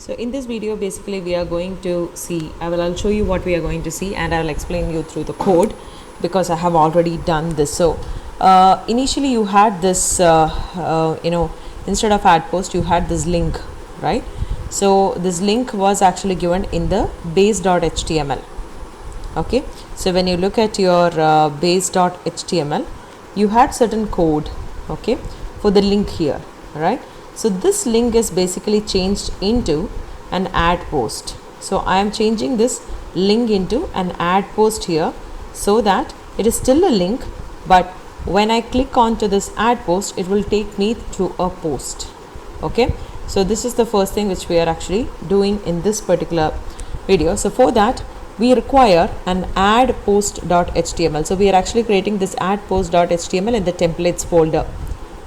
So in this video basically we are going to see, I'll show you what we are going to see, and I'll explain you through the code because I have already done this. So initially you had this instead of add post you had this link, right? So this link was actually given in the base.html. okay, so when you look at your base.html, you had certain code, okay, for the link here, right? So this link is basically changed into an add post. So I am changing this link into an add post here so that it is still a link, but when I click onto this add post, it will take me to a post. Okay, so this is the first thing which we are actually doing in this particular video. So for that we require an add post.html. So we are actually creating this add post.html in the templates folder.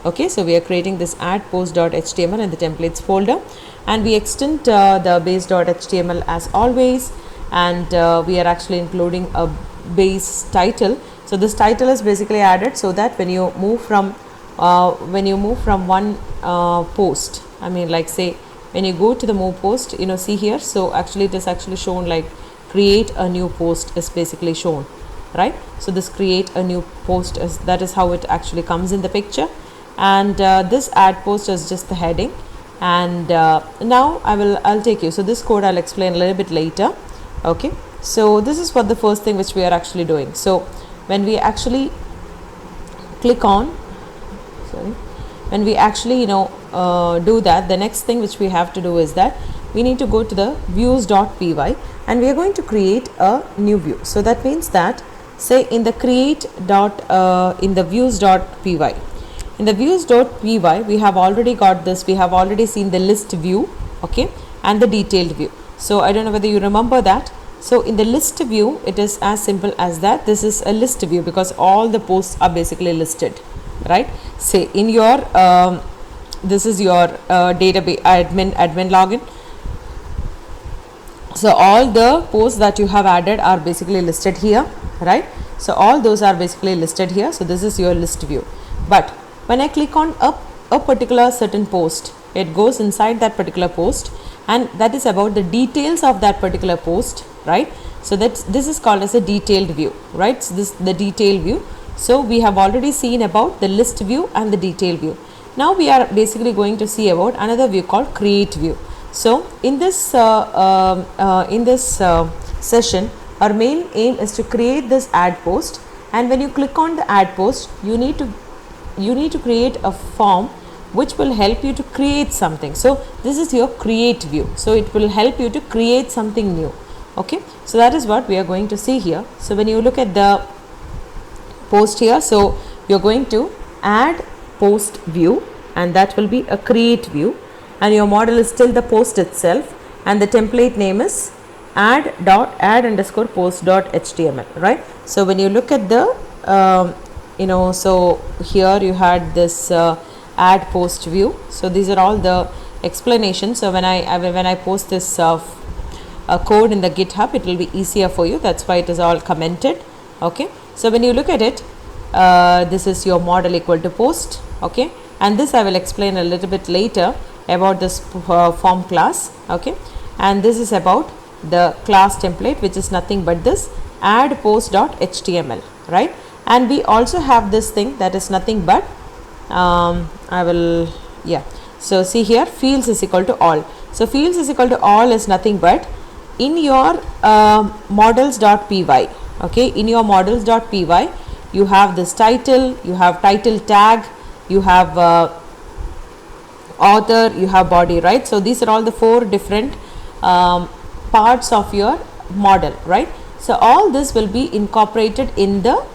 Okay, so we are creating this add post.html in the templates folder, and we extend the base.html as always, and we are actually including a base title. So this title is basically added so that when you move from one post, I mean, like say when you go to the move post, see here, so actually it is actually shown like create a new post is basically shown, right? So this create a new post is, that is how it actually comes in the picture, and this add post is just the heading. And now I'll take you, so this code I'll explain a little bit later. Okay, so this is what the first thing which we are actually doing. So when we actually click on, when we actually do that, the next thing which we have to do is that we need to go to the views.py, and we are going to create a new view. So that means that, say in the in the views.py, in the views.py we have already got this, we have already seen the list view, okay, and the detailed view. So I don't know whether you remember that. So in the list view, it is as simple as that. This is a list view because all the posts are basically listed, right? Say in your this is your database admin login. So all the posts that you have added are basically listed here, right? So all those are basically listed here. So this is your list view. But when I click on a particular certain post, it goes inside that particular post, and that is about the details of that particular post, right? So this is called as a detailed view, right? So this the detailed view. So we have already seen about the list view and the detail view. Now we are basically going to see about another view called create view. So in this session, our main aim is to create this add post, and when you click on the add post, you need to create a form which will help you to create something. So this is your create view. So it will help you to create something new. Okay, so that is what we are going to see here. So when you look at the post here, so you're going to add post view, and that will be a create view, and your model is still the post itself, and the template name is add_post.html, right? So when you look at the so here you had this add post view. So these are all the explanations. So when I post this code in the GitHub, it will be easier for you. That's why it is all commented. Okay, so when you look at it, this is your model equal to post. Okay, and this I will explain a little bit later about this form class. Okay, and this is about the class template, which is nothing but this add post.html, right? And we also have this thing that is nothing but so see here, fields is equal to all. So fields is equal to all is nothing but in your models.py. okay, in your models.py you have this title, you have title tag, you have author, you have body, right? So these are all the 4 different parts of your model, right? So all this will be incorporated in the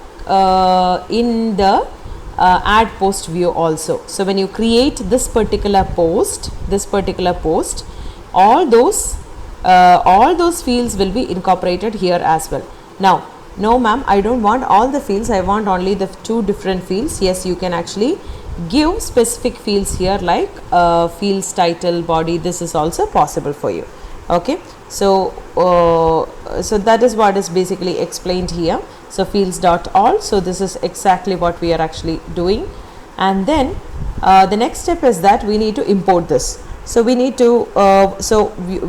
add post view also. So when you create this particular post, all those fields will be incorporated here as well. Now, no ma'am, I don't want all the fields, I want only the 2 different fields. Yes, you can actually give specific fields here, like fields title, body. This is also possible for you. Okay, so that is what is basically explained here. So fields.all, so this is exactly what we are actually doing. And then the next step is that we need to import this. So we need to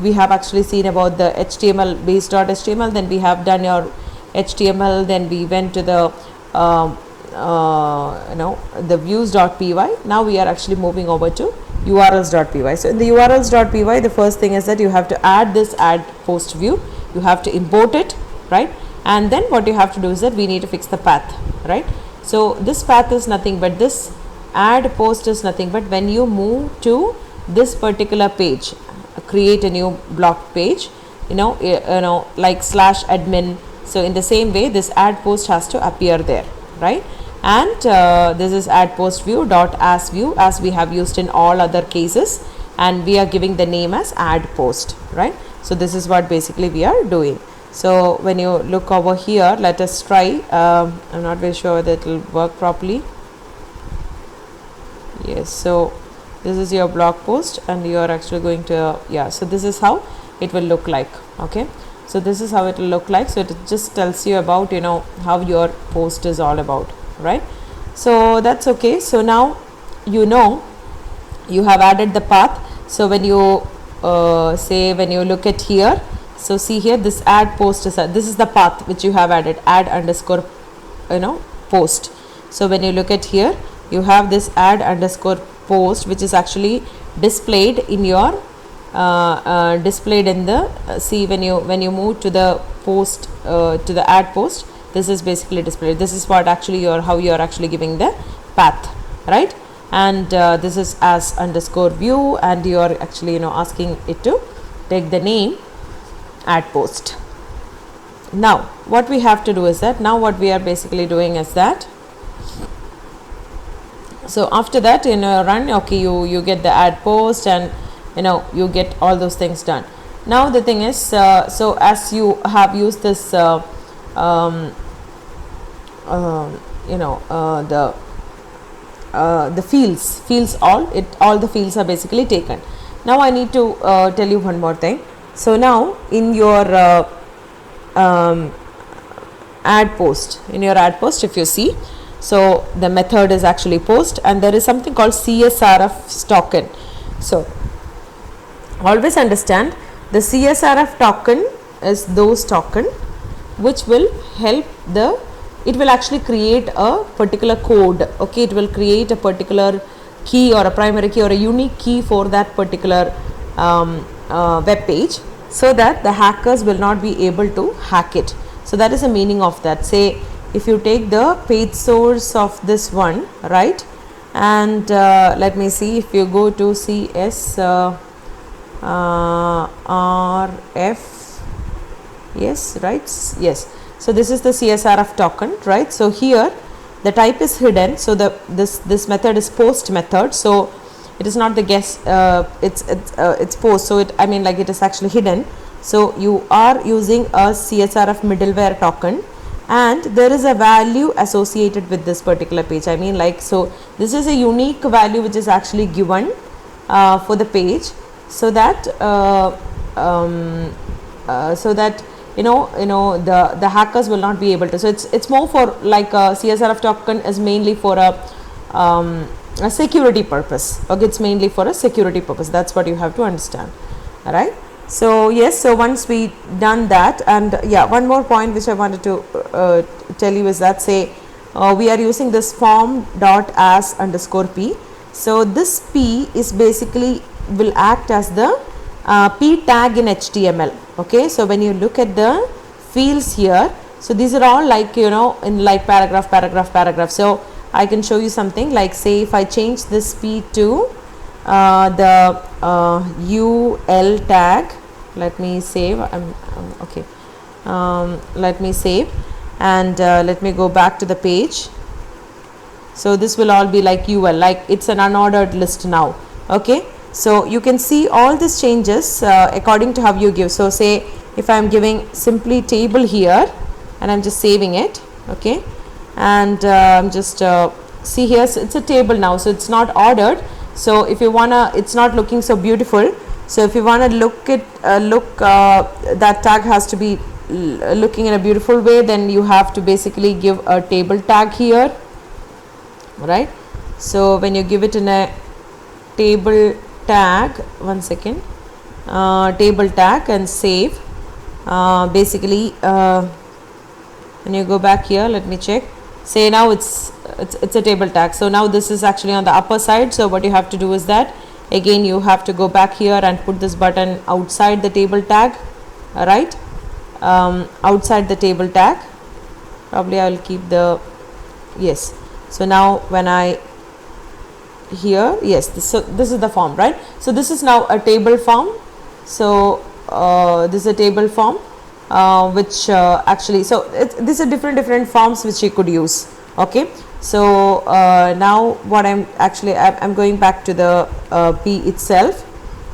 we have actually seen about the HTML base.html, then we have done your HTML, then we went to the the views.py. Now we are actually moving over to urls.py. So in the urls.py, the first thing is that you have to add this add post view, you have to import it, right? And then what you have to do is that we need to fix the path, right? So this path is nothing but this add post is nothing but when you move to this particular page, create a new block page, like /admin. So in the same way, this add post has to appear there, right? And this is add post view dot as view, as we have used in all other cases, and we are giving the name as add post, right? So this is what basically we are doing. So when you look over here, let us try. I'm not very sure that it will work properly. Yes, so this is your blog post, and you are actually going to so this is how it will look like. Okay, so this is how it will look like. So it just tells you about how your post is all about, right? So that's okay. So now you have added the path. So when you when you look at here, so see here, this add post is this is the path which you have added, add underscore post. So when you look at here, you have this add underscore post, which is actually displayed in your displayed in the see when you move to the post to the add post, this is basically displayed. This is what actually how you are actually giving the path, right? And this is as underscore view, and you are actually asking it to take the name add post. Now what we have to do is that, now what we are basically doing is that, so after that run, okay, you get the add post, and you get all those things done. Now the thing is, so as you have used this the fields all the fields are basically taken. Now I need to tell you one more thing. So now in your add post, if you see, so the method is actually post, and there is something called CSRF token. So always understand, the CSRF token is those token which will help it will actually create a particular code. Okay, it will create a particular key or a primary key or a unique key for that particular web page, so that the hackers will not be able to hack it. So that is the meaning of that. Say if you take the page source of this one, right, and let me see, if you go to CSRF, yes, right, yes. So this is the CSRF token, right? So here the type is hidden, so this method is post method, so it is not the guess, it's post, so it it is actually hidden. So you are using a CSRF middleware token, and there is a value associated with this particular page. So this is a unique value which is actually given for the page, so that the hackers will not be able to. So it's more for like a CSRF token is mainly for a security purpose. Okay, it's mainly for a security purpose. That's what you have to understand. All right. So yes, so once we done that, and one more point which I wanted to tell you is that, say we are using this form.as_p. So this p is basically will act as the p tag in HTML. Okay, so when you look at the fields here, so these are all like in like paragraph. So I can show you something like, say if I change this p to the ul tag, let me save. Okay, let me save, and let me go back to the page. So this will all be like ul, like it's an unordered list now. Okay, so you can see all these changes according to how you give. So say if I am giving simply table here, and I'm just saving it. Okay, and I'm just see here, so it's a table now, so it's not ordered. So if you wanna, it's not looking so beautiful. So if you wanna look at that tag has to be looking in a beautiful way, then you have to basically give a table tag here, right? So when you give it in a table tag, one second, table tag and save. Basically when you go back here, let me check, say now it's a table tag. So now this is actually on the upper side. So what you have to do is that again you have to go back here and put this button outside the table tag, right? Outside the table tag, probably I will keep the, yes. So now when I here, yes, so this is the form, right? So this is now a table form. So this is a table form which actually, so these are different forms which you could use. Okay, so now what I'm going back to the P itself,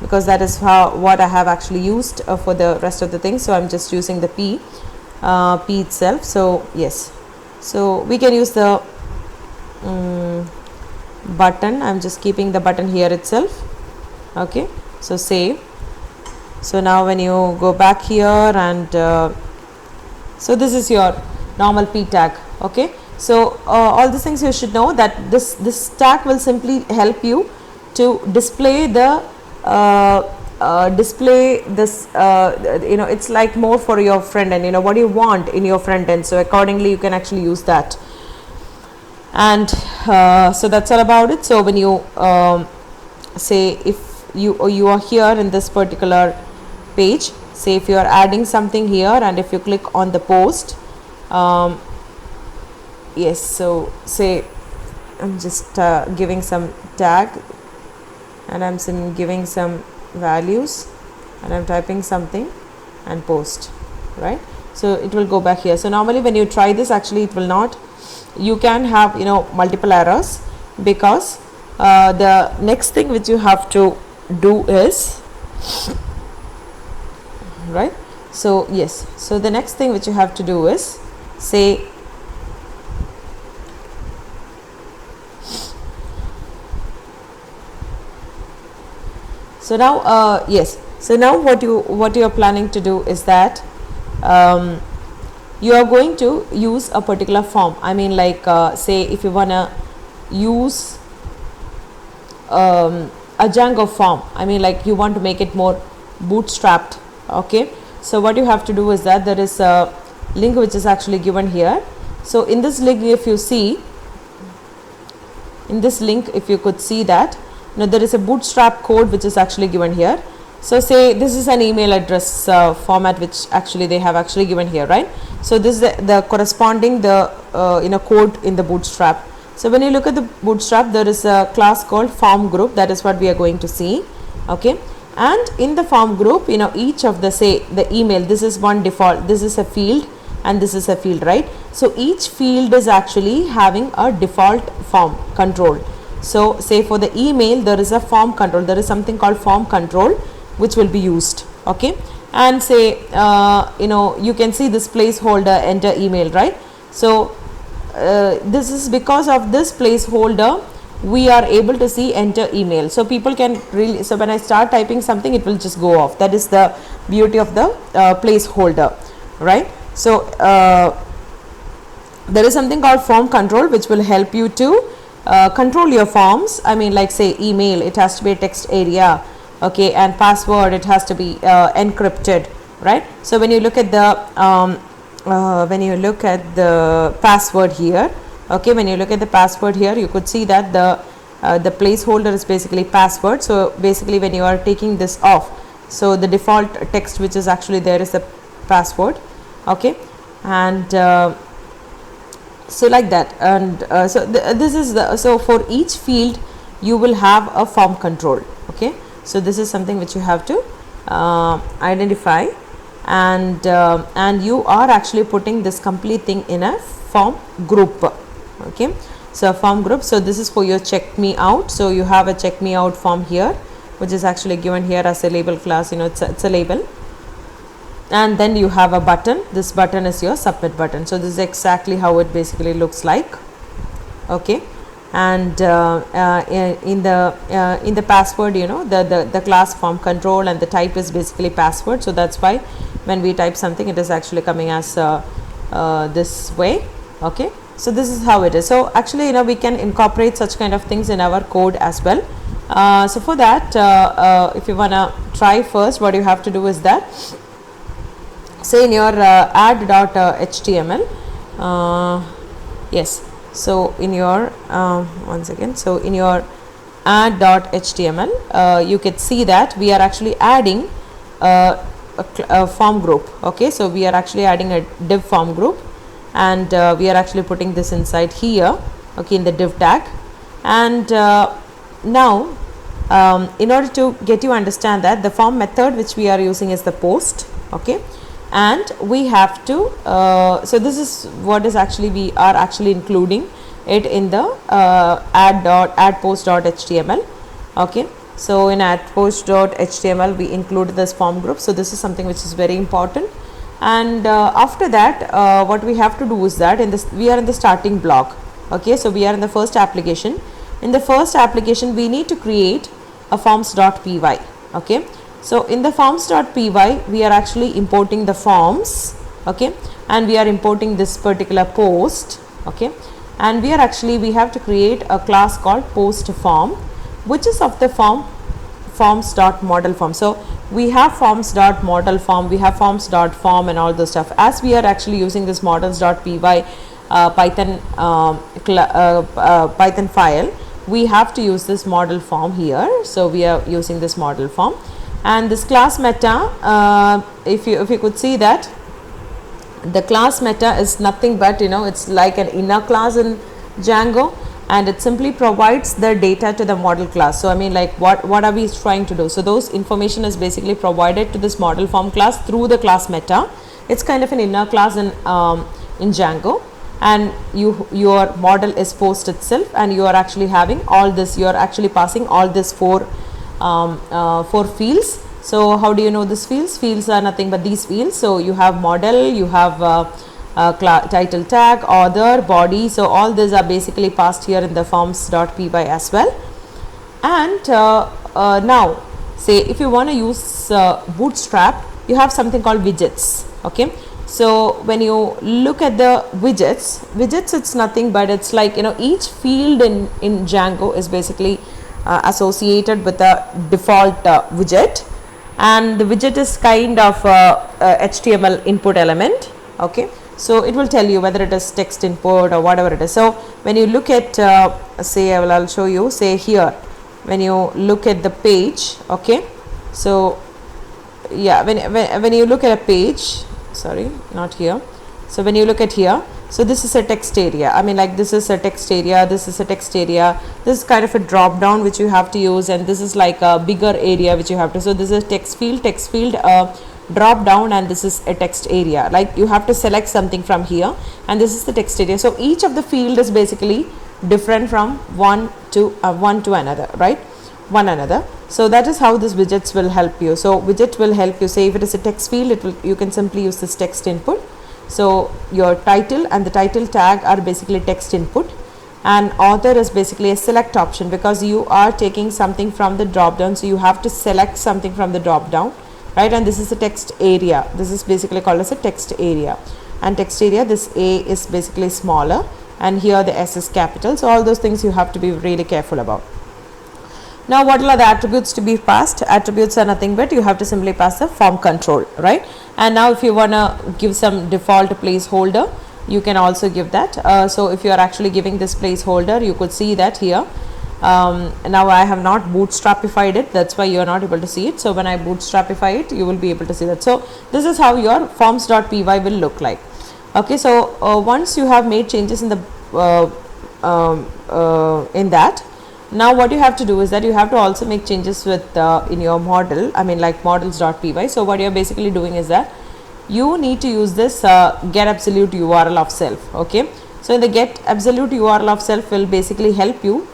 because that is what I have actually used for the rest of the things. So I'm just using the P itself. So yes, so we can use the button. I'm just keeping the button here itself. Okay, so save. So now when you go back here and so this is your normal P tag. Okay, so all these things you should know, that this tag will simply help you to display the display this you know, it's like more for your front end, you know, what you want in your front end. So accordingly you can actually use that. And so that's all about it. So when you say if you are here in this particular page, say if you are adding something here and if you click on the post, yes, so say I'm just giving some tag and I'm giving some values and I'm typing something and post, right? So it will go back here. So normally when you try this, actually it will not, you can have, you know, multiple errors, because the next thing which you have to do is, right? So yes, so the next thing which you have to do is say so now yes, so now what you are planning to do is that you are going to use a particular form. I mean, like say if you wanna use a Django form, I mean, like you want to make it more bootstrapped. Okay, so what you have to do is that there is a link which is actually given here. So in this link, if you see, in this link, if you could see that, you know, there is a bootstrap code which is actually given here. So say this is an email address format which actually they have actually given here, right? So this is the corresponding you know, code in the bootstrap. So when you look at the bootstrap, there is a class called form group. That is what we are going to see. Okay, and in the form group, you know, each of the, say the email, this is one default, this is a field and this is a field, right? So each field is actually having a default form control. So say for the email, there is a form control, there is something called form control which will be used. Okay, and say you know, you can see this placeholder enter email, right? So this is because of this placeholder we are able to see enter email. So people can really, so when I start typing something, it will just go off. That is the beauty of the placeholder, right? So there is something called form control which will help you to control your forms. I mean, like say email, it has to be a text area. Okay, and password, it has to be encrypted, right? So when you look at the password here, okay, when you look at the password here, you could see that the placeholder is basically password. So basically when you are taking this off, so the default text which is actually there is the password. Okay, and so like that. And so this is the, so for each field you will have a form control. Okay, so this is something which you have to identify, and you are actually putting this complete thing in a form group. Okay, so a form group. So this is for your check me out. So you have a check me out form here which is actually given here as a label class, you know, it's a label. And then you have a button. This button is your submit button. So this is exactly how it basically looks like. Okay, and in the password, you know, the class form control and the type is basically password. So that's why when we type something, it is actually coming as this way. Okay, so this is how it is. So actually, you know, we can incorporate such kind of things in our code as well. So for that, if you wanna try first, what you have to do is that, say in your add.html, yes, so in your once again, so in your add.html, you can see that we are actually adding a form group. Okay, so we are actually adding a div form group, and we are actually putting this inside here, okay, in the div tag. And now in order to get you understand that, the form method which we are using is the post. Okay, and we have to so this is what is actually we are actually including it in the add post.html. okay, so in add post.html we include this form group. So this is something which is very important. And after that, what we have to do is that, in this we are in the starting block. Okay, so we are in the first application. In the first application we need to create a forms.py. okay, so in the forms.py we are actually importing the forms. Okay, and we are importing this particular post. Okay, and we have to create a class called post form, which is of the forms.model form. So we have forms.model form, we have forms.form and all this stuff. As we are actually using this models.py Python file, we have to use this model form here. So we are using this model form, and this class meta, if you could see that the class meta is nothing but, it's like an inner class in Django, and it simply provides the data to the model class. So I mean, like, what are we trying to do? So those information is basically provided to this model form class through the class meta. It's kind of an inner class in Django, and your model is post itself, and you are actually having all this, you are actually passing all this four fields. So how do you know this fields? Fields are nothing but these fields. So you have model, you have title tag, author, body. So all these are basically passed here in the forms.py as well. And now say if you want to use bootstrap, you have something called widgets. Okay, so when you look at the widgets, it's nothing but, it's like, each field in Django is basically associated with a default widget, and the widget is kind of HTML input element. Okay, so it will tell you whether it is text input or whatever it is. So when you look at say, I'll show you, say here, when you look at the page. Okay, so yeah, when you look at a page, sorry, not here. So when you look at here, so this is a text area. I mean, like, this is a text area, this is a text area, this is kind of a drop down which you have to use, and this is like a bigger area which you have to. So this is text field drop down, and this is a text area. Like, you have to select something from here, and this is the text area. So each of the field is basically different from one to another, right? One another. So that is how this widgets will help you. So widget will help you. Say if it is a text field, you can simply use this text input. So your title and the title tag are basically text input, and author is basically a select option, because you are taking something from the drop down. So you have to select something from the drop down, right? And this is a text area. This is basically called as a text area, and text area, this A is basically smaller, and here the S is capital. So all those things you have to be really careful about. Now what are the attributes to be passed? Attributes are nothing but, you have to simply pass the form control, right? And now if you want to give some default placeholder, you can also give that. So if you are actually giving this placeholder, you could see that here. Now I have not bootstrapified it, that's why you are not able to see it. So when I bootstrapify it, you will be able to see that. So this is how your forms.py will look like. Okay, so once you have made changes in the in that, now what you have to do is that you have to also make changes with in your model, I mean, like models.py. So what you are basically doing is that you need to use this get absolute URL of self. Okay, so in the get absolute URL of self will basically help you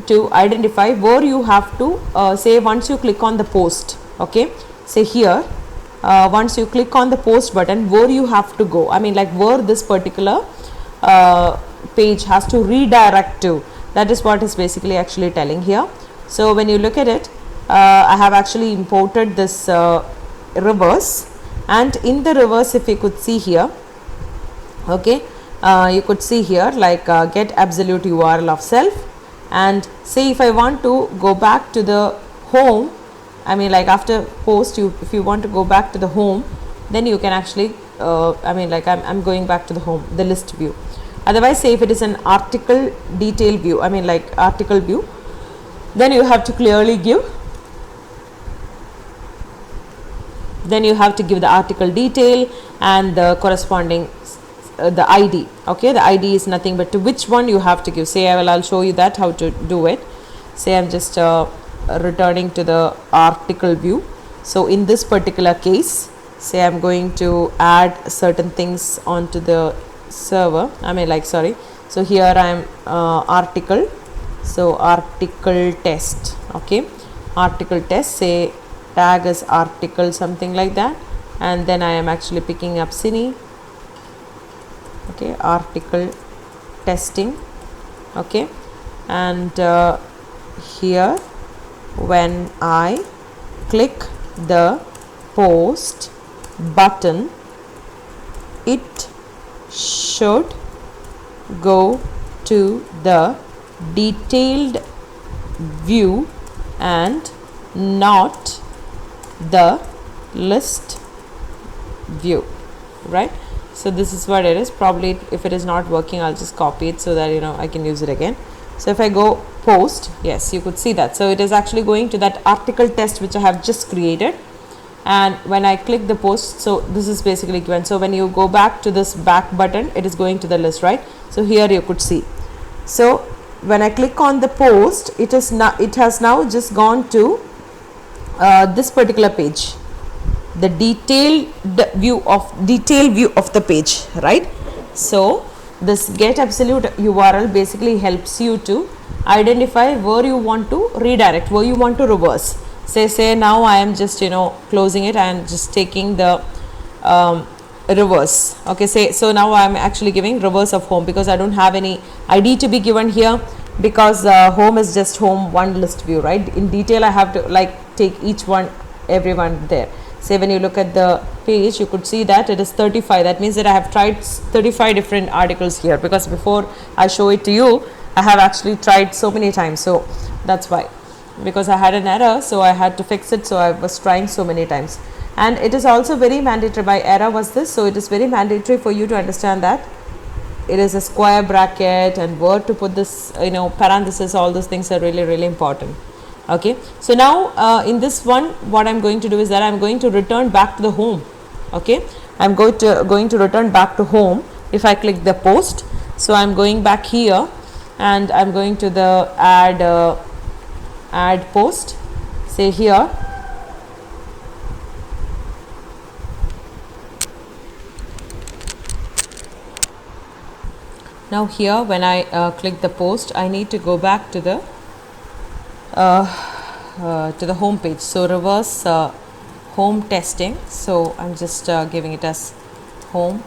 to identify where you have to say, once you click on the post, okay, say here, once you click on the post button, where you have to go, I mean, like, where this particular page has to redirect to. That is what is basically actually telling here. So when you look at it, I have actually imported this reverse, and in the reverse, if you could see here, okay, you could see here, like, get absolute URL of self, and say if I want to go back to the home, I mean like after post, if you want to go back to the home, then you can actually I mean like I'm going back to the home, the list view. Otherwise, say if it is an article detail view, I mean like article view, then you have to clearly give, then you have to give the article detail and the corresponding the ID. Okay, the ID is nothing but to which one you have to give. Say I'll show you that how to do it. Say I'm just returning to the article view. So in this particular case, say I'm going to add certain things onto the server, I mean like sorry, so here I'm article, so article test. Okay, article test, say tag as article, something like that, and then I am actually picking up Cine. Okay, article testing. Okay, and here when I click the post button, it should go to the detailed view and not the list view, right? So this is what it is. Probably if it is not working, I'll just copy it so that I can use it again. So if I go post, yes, you could see that. So it is actually going to that article test which I have just created, and when I click the post, so this is basically given. So when you go back to this back button, it is going to the list, right? So here you could see. So when I click on the post, it has now just gone to this particular page, the detail view of the page, right? So this get absolute URL basically helps you to identify where you want to redirect, where you want to reverse. Say now I am just closing it and just taking the reverse. Okay, so now I am actually giving reverse of home because I don't have any ID to be given here, because home is just home one list view, right? In detail I have to like take each one, everyone there. Say when you look at the page, you could see that it is 35. That means that I have tried 35 different articles here, because before I show it to you, I have actually tried so many times. So that's why, because I had an error, so I had to fix it. So I was trying so many times, and it is also very mandatory. My error was this, so it is very mandatory for you to understand that it is a square bracket and where to put this, parenthesis. All those things are really, really important. Okay, so now in this one, what I'm going to do is that I'm going to return back to the home. Okay, I'm going to return back to home. If I click the post, so I'm going back here and I'm going to the add post. Say here, now here when I click the post, I need to go back to the home page. So reverse home testing. So I'm just giving it as home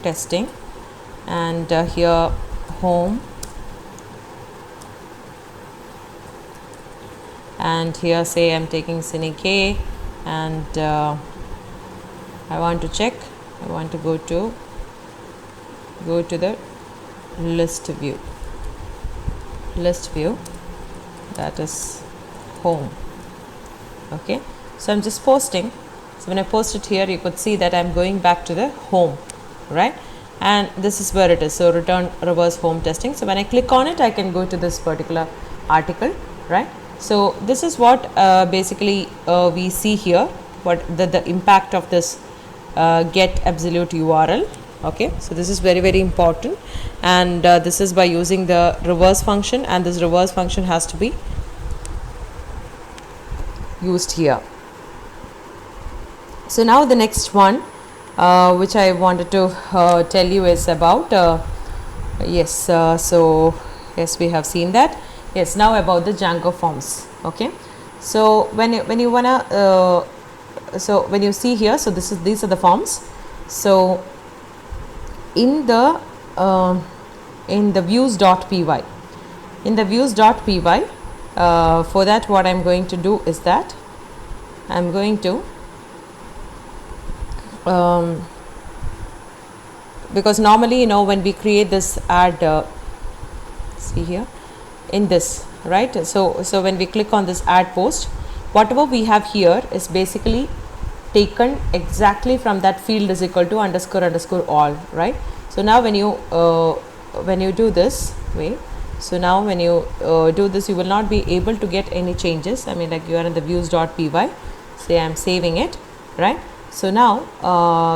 testing, and here home, and here say I'm taking Cine K, and I want to check, I want to go to the list view, that is home. Okay, so I'm just posting. So when I post it here, you could see that I'm going back to the home, right? And this is where it is. So return reverse home testing. So when I click on it, I can go to this particular article, right? So this is what basically we see here, what the impact of this get absolute URL. Okay, so this is very, very important, and this is by using the reverse function, and this reverse function has to be used here. So now the next one which I wanted to tell you is about so yes, we have seen that. Yes, now about the Django Forms. Okay, so when you wanna so when you see here, so these are the forms. So in the views.py, for that, what I'm going to do is that I'm going to because normally when we create this add see here in this, right? So when we click on this add post, whatever we have here is basically taken exactly from that field is equal to _ all, right? So now when you do this, so now when you do this, you will not be able to get any changes. I mean, like you are in the views.py, say I am saving it, right? So now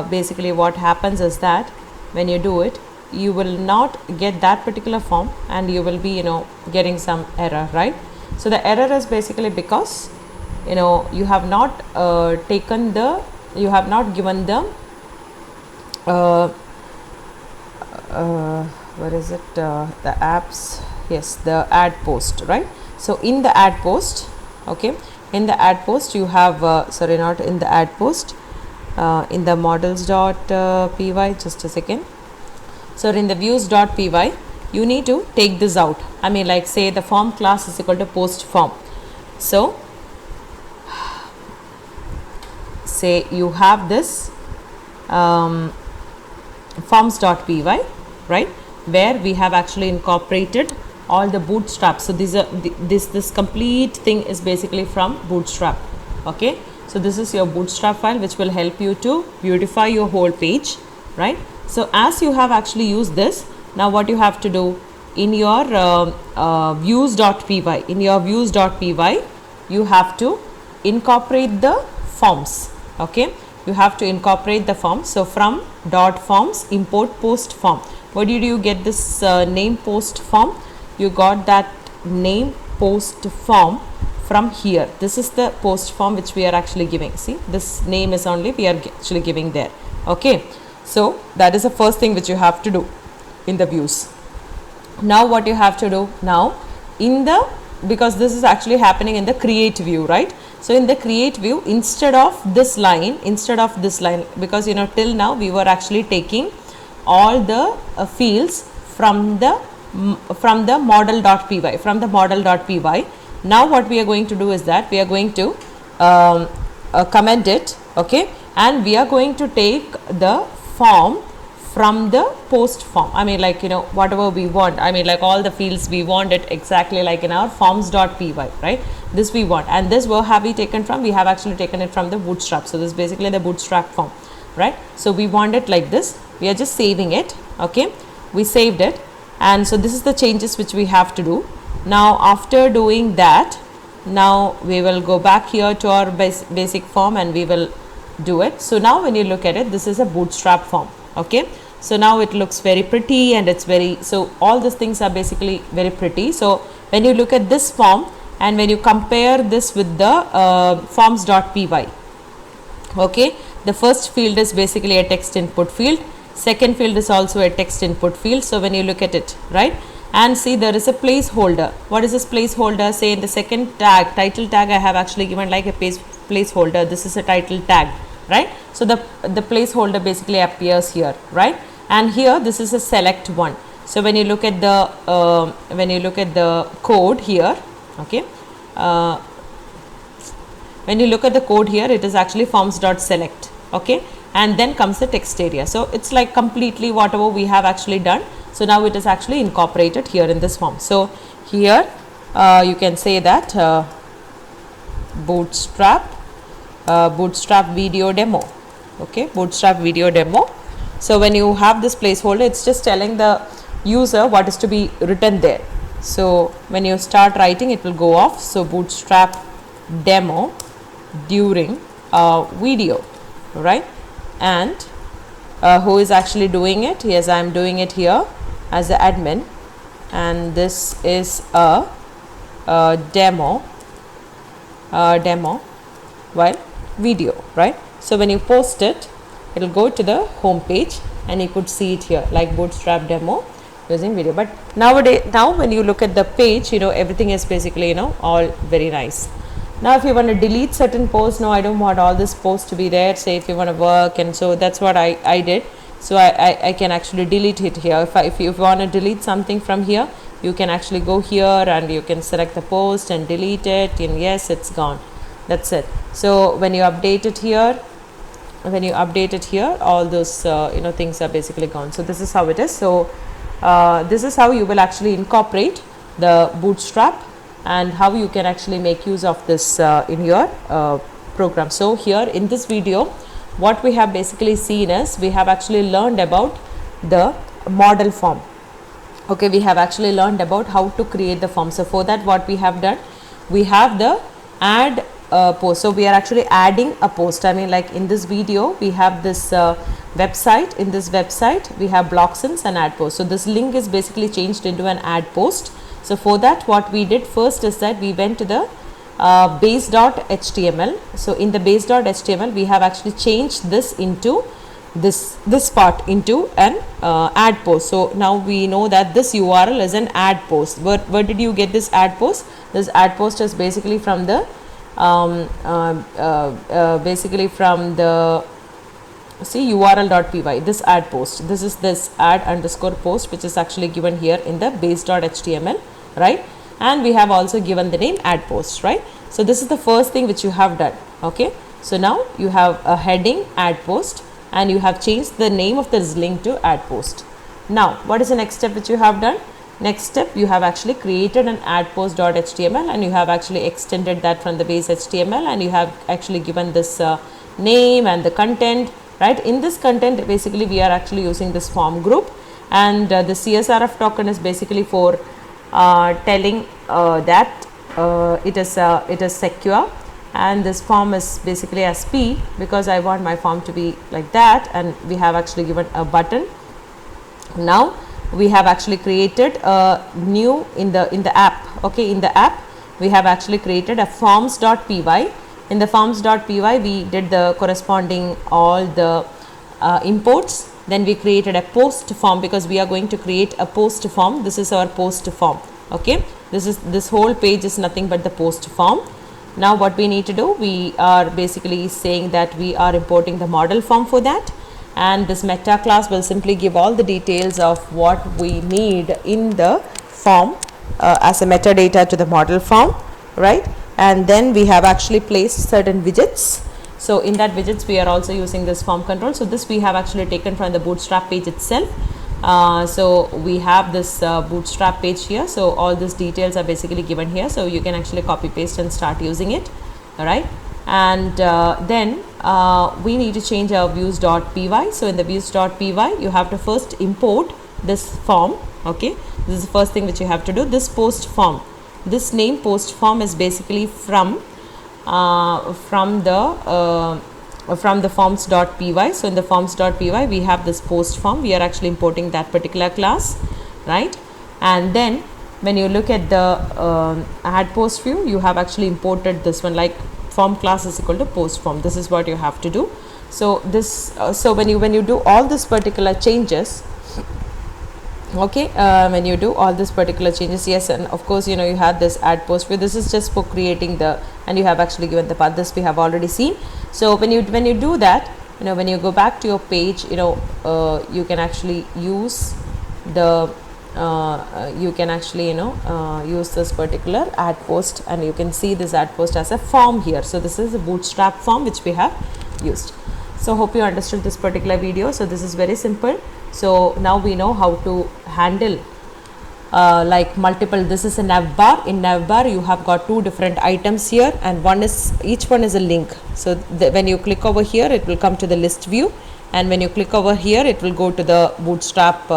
basically what happens is that when you do it, you will not get that particular form and you will be getting some error, right? So the error is basically because you have not given the what is it, the apps, yes, the add post, right? So in the add post, okay, in the add post you have sorry, not in the add post, in the models.py, just a second. So in the views.py, you need to take this out. I mean, like say the form class is equal to post form. So say you have this forms.py, right, where we have actually incorporated all the bootstrap. So these are this complete thing is basically from bootstrap, okay? So this is your bootstrap file which will help you to beautify your whole page, right? So as you have actually used this, now what you have to do in your views.py, you have to incorporate the forms, okay? You have to incorporate the forms. So from .forms import post form. Where did you get this name post form? You got that name post form from here. This is the post form which we are actually giving. See, this name is only we are actually giving there, okay? So that is the first thing which you have to do in the views. Now what you have to do now in the, because this is actually happening in the create view, right? So in the create view, instead of this line, because till now we were actually taking all the fields from the model.py, now what we are going to do is that we are going to comment it, okay, and we are going to take the form from the post form. I mean, like whatever we want, I mean, like all the fields we want it exactly like in our forms.py, right? This we want, and this where have we taken from? We have actually taken it from the bootstrap. So this is basically the bootstrap form, right? So we want it like this. We are just saving it, okay? We saved it, and so this is the changes which we have to do. Now after doing that, now we will go back here to our basic form and we will do it. So now when you look at it, this is a bootstrap form, okay? So now it looks very pretty and it's very, so all these things are basically very pretty. So when you look at this form and when you compare this with the forms.py, okay, the first field is basically a text input field, second field is also a text input field. So when you look at it, right, and see there is a placeholder. What is this placeholder? Say in the second tag, title tag, I have actually given like a placeholder. This is a title tag, right? So the placeholder basically appears here, right? And here this is a select one. So when you look at the code here, okay, when you look at the code here, it is actually forms.select, okay, and then comes the text area. So it's like completely whatever we have actually done. So now it is actually incorporated here in this form. So here you can say that bootstrap video demo, okay, bootstrap video demo. So when you have this placeholder, it's just telling the user what is to be written there. So when you start writing, it will go off. So bootstrap demo during video, right? And who is actually doing it? Yes, I am doing it here as the admin, and this is a demo while video, right? So when you post it, it will go to the home page and you could see it here like bootstrap demo using video. But now when you look at the page, everything is basically all very nice. Now if you want to delete certain posts, no, I don't want all this post to be there, say if you want to work, and so that's what I did. So I can actually delete it here. If you want to delete something from here, you can actually go here and you can select the post and delete it, and yes, it's gone. That's it. So when you update it here, all those things are basically gone. So this is how it is. So this is how you will actually incorporate the bootstrap and how you can actually make use of this in your program. So here in this video, what we have basically seen is we have actually learned about the model form. Okay, we have actually learned about how to create the form. So for that, what we have done, we have the add post. So we are actually adding a post. I mean, like in this video, we have this website. In this website, we have Blogsins and add post. So this link is basically changed into an add post. So for that, what we did first is that we went to the base.html. So in the base.html, we have actually changed this into this part into an add post. So now we know that this URL is an add post. Where did you get this add post? This add post is basically from the see url.py, this add post. This is this add underscore post, which is actually given here in the base.html, right? And we have also given the name add post, right? So this is the first thing which you have done. Okay, so now you have a heading add post, and you have changed the name of this link to add post. Now what is the next step which you have done? Next step, you have actually created an add post.html, and you have actually extended that from the base HTML, and you have actually given this name and the content, right? In this content, basically we are actually using this form group, and the CSRF token is basically for telling that it is secure, and this form is basically as P because I want my form to be like that, and we have actually given a button. Now we have actually created a new in the app. Okay, in the app we have actually created a forms.py. In the forms.py we did the corresponding all the imports. Then we created a post form because we are going to create a post form. This is our post form. Okay, this whole page is nothing but the post form. Now what we need to do, we are basically saying that we are importing the model form for that, and this meta class will simply give all the details of what we need in the form as a metadata to the model form, right? And then we have actually placed certain widgets. So in that widgets we are also using this form control. So this we have actually taken from the bootstrap page itself. So we have this bootstrap page here. So all these details are basically given here. So you can actually copy paste and start using it. All right. And then we need to change our views.py. So in the views.py, you have to first import this form. Okay, this is the first thing which you have to do. This post form, this name post form is basically from the forms.py. So in the forms.py we have this post form. We are actually importing that particular class, right? And then when you look at the add post view, you have actually imported this one, like form class is equal to post form. This is what you have to do. So this so when you do all this particular changes, okay, when you do all these particular changes, yes, and of course you know you have this add post view. This is just for creating the, and you have actually given the path. This we have already seen. So when you do that, you know, when you go back to your page, you know, you can actually use the you can actually use this particular add post, and you can see this add post as a form here. So this is a bootstrap form which we have used. So hope you understood this particular video. So this is very simple. So now we know how to handle like multiple. This is a nav bar. In nav bar you have got two different items here, and each one is a link. So when you click over here, it will come to the list view, and when you click over here, it will go to the bootstrap.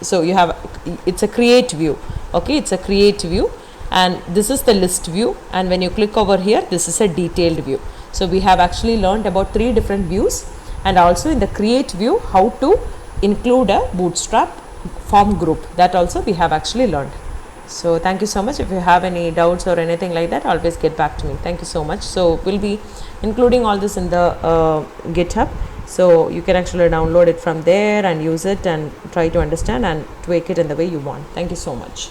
So you have, it's a create view. Okay, it's a create view, and this is the list view, and when you click over here, this is a detailed view. So we have actually learned about 3 different views, and also in the create view how to include a bootstrap form group. That also we have actually learned. So thank you so much. If you have any doubts or anything like that, always get back to me. Thank you so much. So we'll be including all this in the GitHub. So you can actually download it from there and use it and try to understand and tweak it in the way you want. Thank you so much.